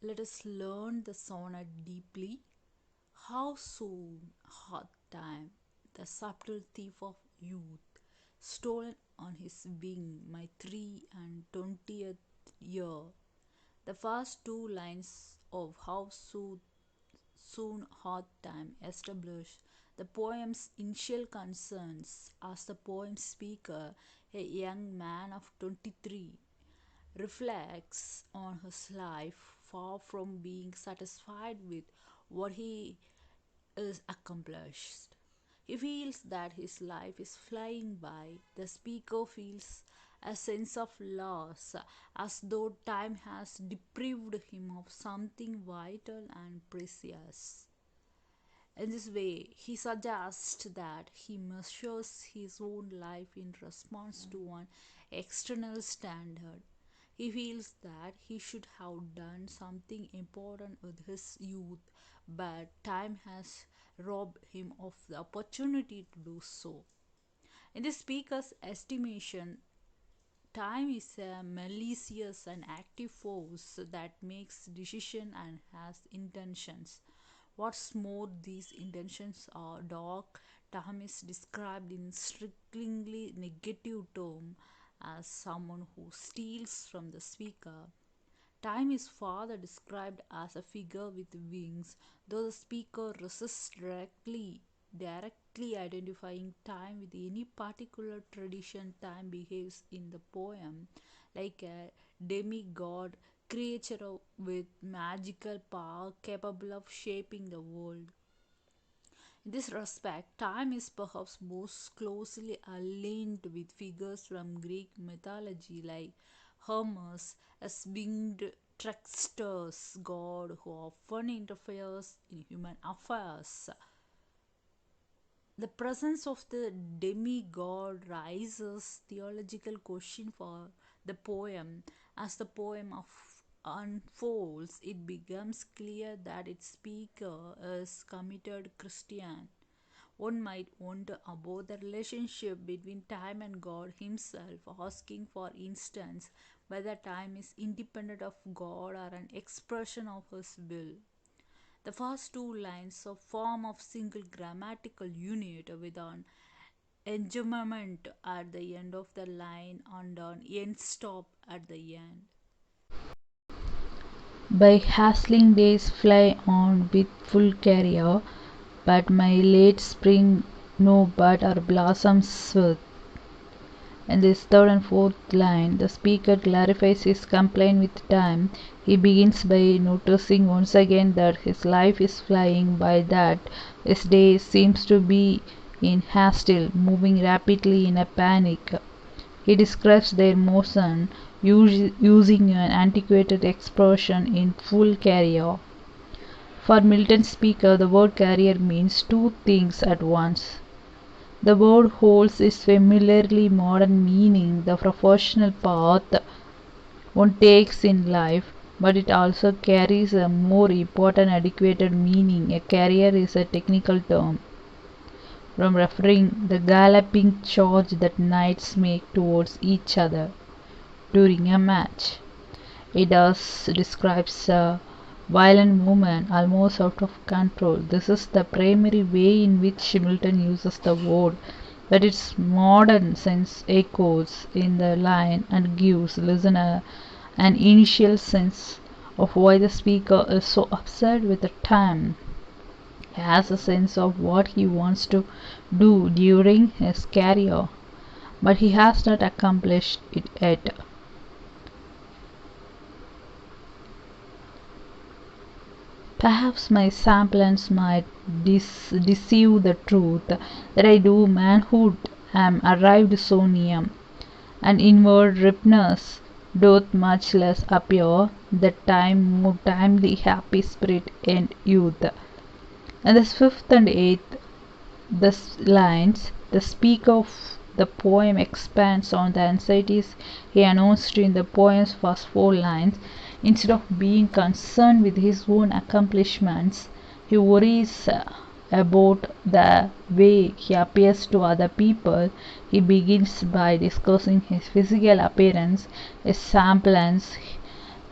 Let us learn the sonnet deeply. How soon, hot time, the subtle thief of youth, stolen on his wing my 3 and 20th year. The first two lines of How Soon Hot Time establish the poem's initial concerns as the poem speaker, a young man of 23, reflects on his life far from being satisfied with what he is accomplished. He feels that his life is flying by. The speaker feels a sense of loss, as though time has deprived him of something vital and precious. In this way, he suggests that he measures his own life in response to an external standard. He feels that he should have done something important with his youth, but time has robbed him of the opportunity to do so. In the speaker's estimation, time is a malicious and active force that makes decisions and has intentions. What's more, these intentions are dark. Time is described in strikingly negative term as someone who steals from the speaker. Time is further described as a figure with wings, though the speaker resists directly identifying time with any particular tradition. Time behaves in the poem like a demigod creature with magical power capable of shaping the world. In this respect, time is perhaps most closely aligned with figures from Greek mythology like Hermes, a winged trickster's god who often interferes in human affairs. The presence of the demigod raises theological question for the poem. As the poem unfolds, it becomes clear that its speaker is committed Christian. One might wonder about the relationship between time and God Himself, asking, for instance, whether time is independent of God or an expression of His will. The first two lines are form of single grammatical unit with an enjambment at the end of the line and an end stop at the end. By hastening days fly on with full career, but my late spring no bud or blossoms with. In this third and fourth line, the speaker clarifies his complaint with time. He begins by noticing once again that his life is flying by, that his day seems to be in haste, moving rapidly in a panic. He describes their motion using an antiquated expression in full career. For Milton's speaker, the word career means two things at once. The word holds its familiarly modern meaning, the professional path one takes in life, but it also carries a more important adequate meaning. A career is a technical term from referring the galloping charge that knights make towards each other during a match. It thus describes a violent movement almost out of control. This is the primary way in which Milton uses the word, but its modern sense echoes in the line and gives listener an initial sense of why the speaker is so upset with the time. He has a sense of what he wants to do during his career, but he has not accomplished it yet. Perhaps my semblance might deceive the truth that I do manhood am arrived so near, and inward ripeness doth much less appear, that time more timely happy spirit and youth. And this fifth and eighth lines, the speaker of the poem expands on the anxieties he announced in the poem's first four lines. Instead of being concerned with his own accomplishments, he worries about the way he appears to other people. He begins by discussing his physical appearance, his semblance.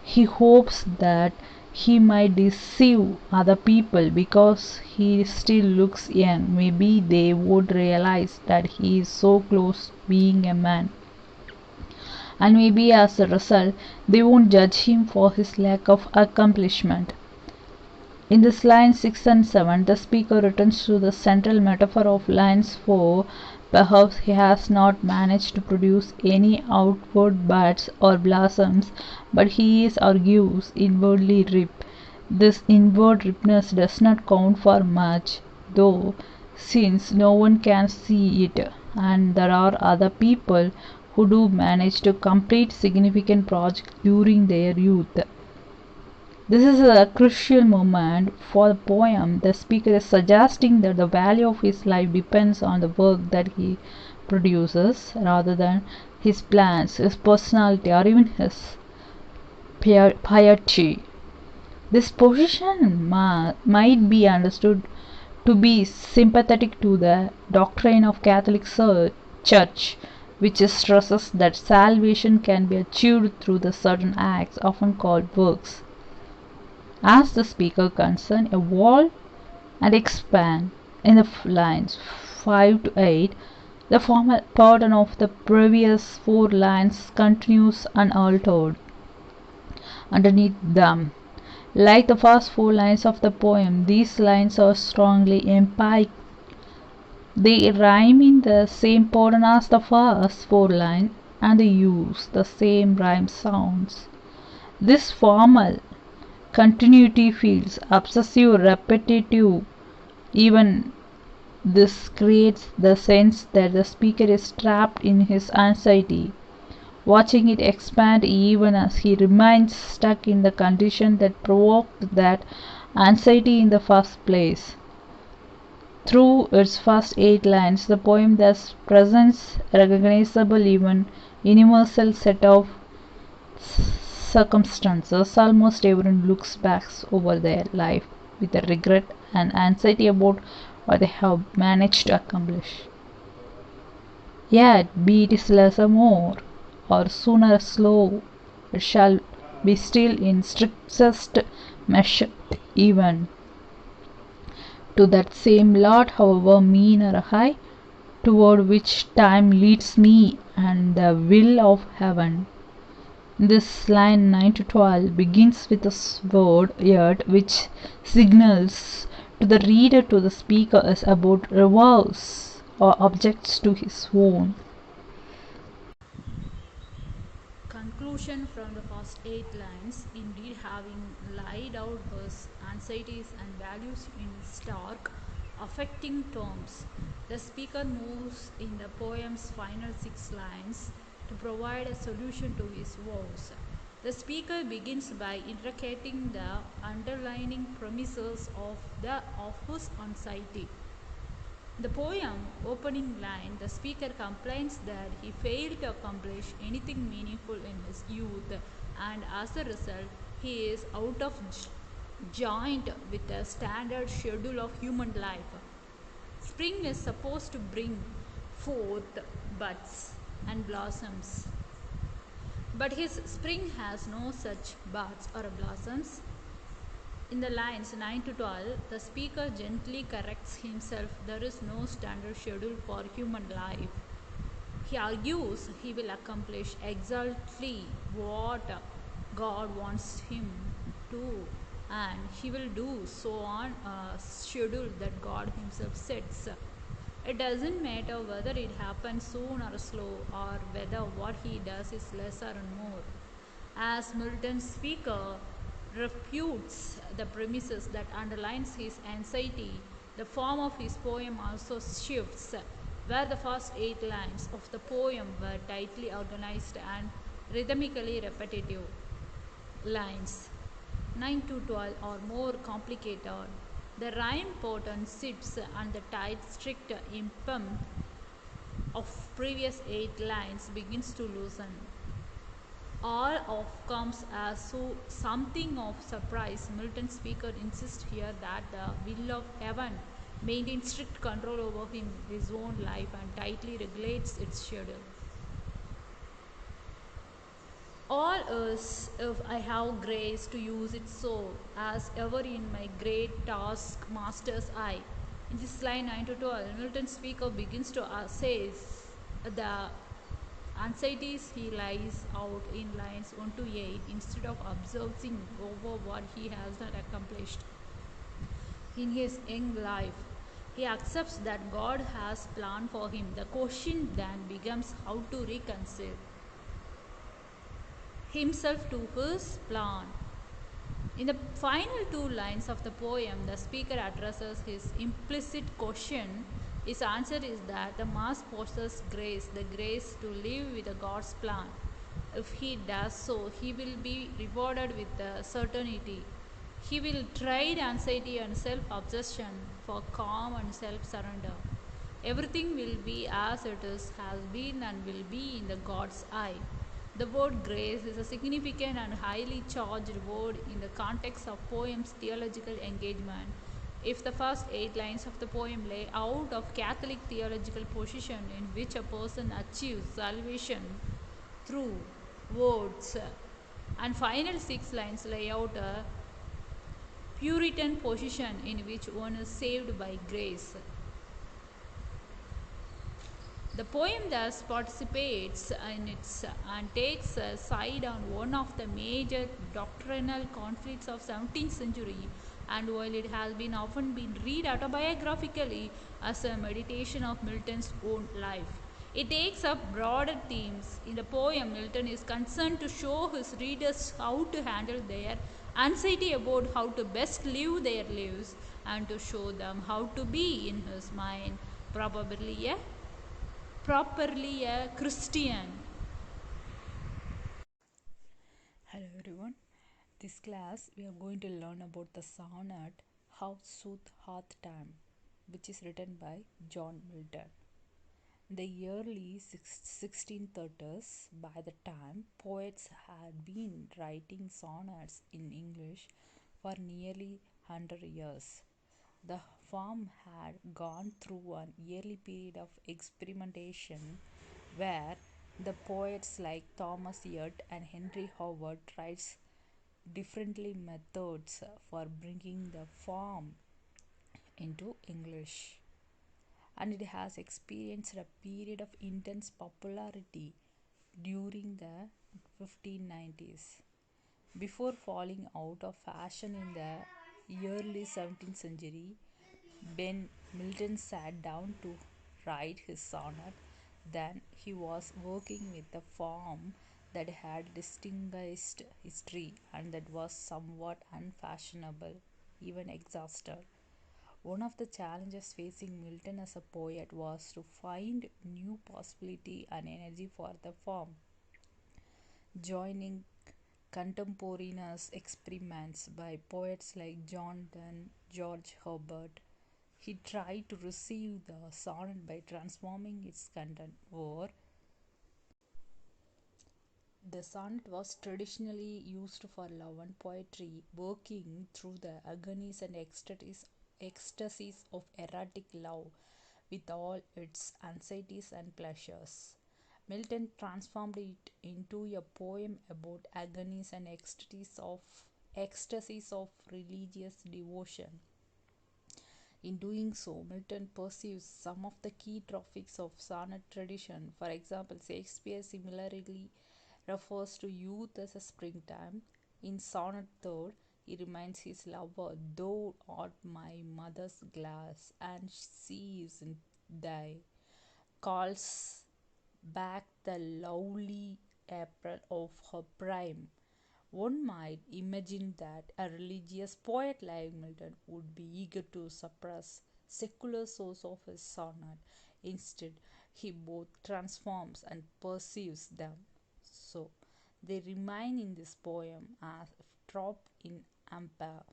He hopes that He might deceive other people because he still looks young. Maybe they would realize that he is so close to being a man. And maybe as a result, they won't judge him for his lack of accomplishment. In this line 6 and 7, the speaker returns to the central metaphor of lines 4. Perhaps he has not managed to produce any outward buds or blossoms, but he is, argues, inwardly ripe. This inward ripeness does not count for much, though, since no one can see it, and there are other people who do manage to complete significant projects during their youth. This is a crucial moment for the poem. The speaker is suggesting that the value of his life depends on the work that he produces rather than his plans, his personality, or even his piety. This position might be understood to be sympathetic to the doctrine of Catholic Church, which stresses that salvation can be achieved through the certain acts often called works. As the speaker concern evolve and expand in the lines 5 to 8, the formal pattern of the previous 4 lines continues unaltered underneath them. Like the first 4 lines of the poem, these lines are strongly emphatic. They rhyme in the same pattern as the first 4 lines and they use the same rhyme sounds. This formal continuity feels obsessive, repetitive. Even this creates the sense that the speaker is trapped in his anxiety, watching it expand even as he remains stuck in the condition that provoked that anxiety in the first place. Through its first 8 lines, the poem thus presents a recognizable, even universal set of circumstances. Almost everyone looks back over their life with a regret and anxiety about what they have managed to accomplish. Yet, be it less or more, or sooner or slow, it shall be still in strictest measure even to that same lot, however mean or high, toward which time leads me and the will of heaven. This line 9 to 12 begins with a word yet which signals to the reader to the speaker is about rivers or objects to his own. Conclusion from the first 8 lines. Indeed, having laid out his anxieties and values in stark, affecting terms, the speaker moves in the poem's final 6 lines to provide a solution to his woes. The speaker begins by indicating the underlying premises of his anxiety. The poem opening line, the speaker complains that he failed to accomplish anything meaningful in his youth, and as a result, he is out of joint with the standard schedule of human life. Spring is supposed to bring forth buds and blossoms, but his spring has no such buds or blossoms. In the lines 9 to 12, the speaker gently corrects himself. There is no standard schedule for human life. He argues he will accomplish exactly what God wants him to, and he will do so on a schedule that God Himself sets. It doesn't matter whether it happens soon or slow, or whether what he does is less or more. As Milton's speaker refutes the premises that underlines his anxiety, the form of his poem also shifts. Where the first 8 lines of the poem were tightly organized and rhythmically repetitive, lines 9 to 12 are more complicated. The rhyme pattern sits and the tight, strict impem of previous 8 lines begins to loosen. All of comes as something of surprise. Milton speaker insists here that the will of heaven maintains strict control over his own life and tightly regulates its schedule. All is if I have grace to use it so, as ever in my great taskmaster's eye. In this line 9 to 12, Milton speaker begins to says the anxieties he lays out in lines 1 to 8 instead of obsessing over what he has not accomplished in his young life. He accepts that God has planned for him. The question then becomes how to reconcile himself to his plan. In the final two lines of the poem, the speaker addresses his implicit question. His answer is that the mass possesses grace, the grace to live with God's plan. If he does so, he will be rewarded with the certainty. He will trade anxiety and self obsession for calm and self surrender. Everything will be as it is, has been, and will be in the God's eye. The word grace is a significant and highly charged word in the context of poem's theological engagement. If the first 8 lines of the poem lay out of Catholic theological position in which a person achieves salvation through words, and final 6 lines lay out a Puritan position in which one is saved by grace. The poem thus participates in its and takes a side on one of the major doctrinal conflicts of 17th century, and while it has been often been read autobiographically as a meditation of Milton's own life, it takes up broader themes. In the poem, Milton is concerned to show his readers how to handle their anxiety about how to best live their lives and to show them how to be, in his mind, properly a Christian. Hello everyone. This class we are going to learn about the sonnet How Sooth Hath Time, which is written by John Milton. The early 1630s, by the time poets had been writing sonnets in English for nearly 100 years, the form had gone through an early period of experimentation where the poets like Thomas Yurt and Henry Howard tried differently methods for bringing the form into English, and it has experienced a period of intense popularity during the 1590s. Before falling out of fashion in the early 17th century, when Milton sat down to write his sonnet, then he was working with a form that had distinguished history and that was somewhat unfashionable, even exhausted. One of the challenges facing Milton as a poet was to find new possibility and energy for the form, joining contemporaneous experiments by poets like John Donne, George Herbert. He tried to receive the sonnet by transforming its content, or the sonnet was traditionally used for love and poetry, working through the agonies and ecstasies of erotic love with all its anxieties and pleasures. Milton transformed it into a poem about agonies and ecstasies of religious devotion. In doing so, Milton perceives some of the key topics of sonnet tradition. For example, Shakespeare similarly refers to youth as a springtime. In Sonnet 3rd, he reminds his lover, "Thou art my mother's glass, and she is in thy," calls back the lovely April of her prime. One might imagine that a religious poet like Milton would be eager to suppress secular source of his sonnet. Instead, he both transforms and perceives them. So, they remain in this poem as if dropped in amber.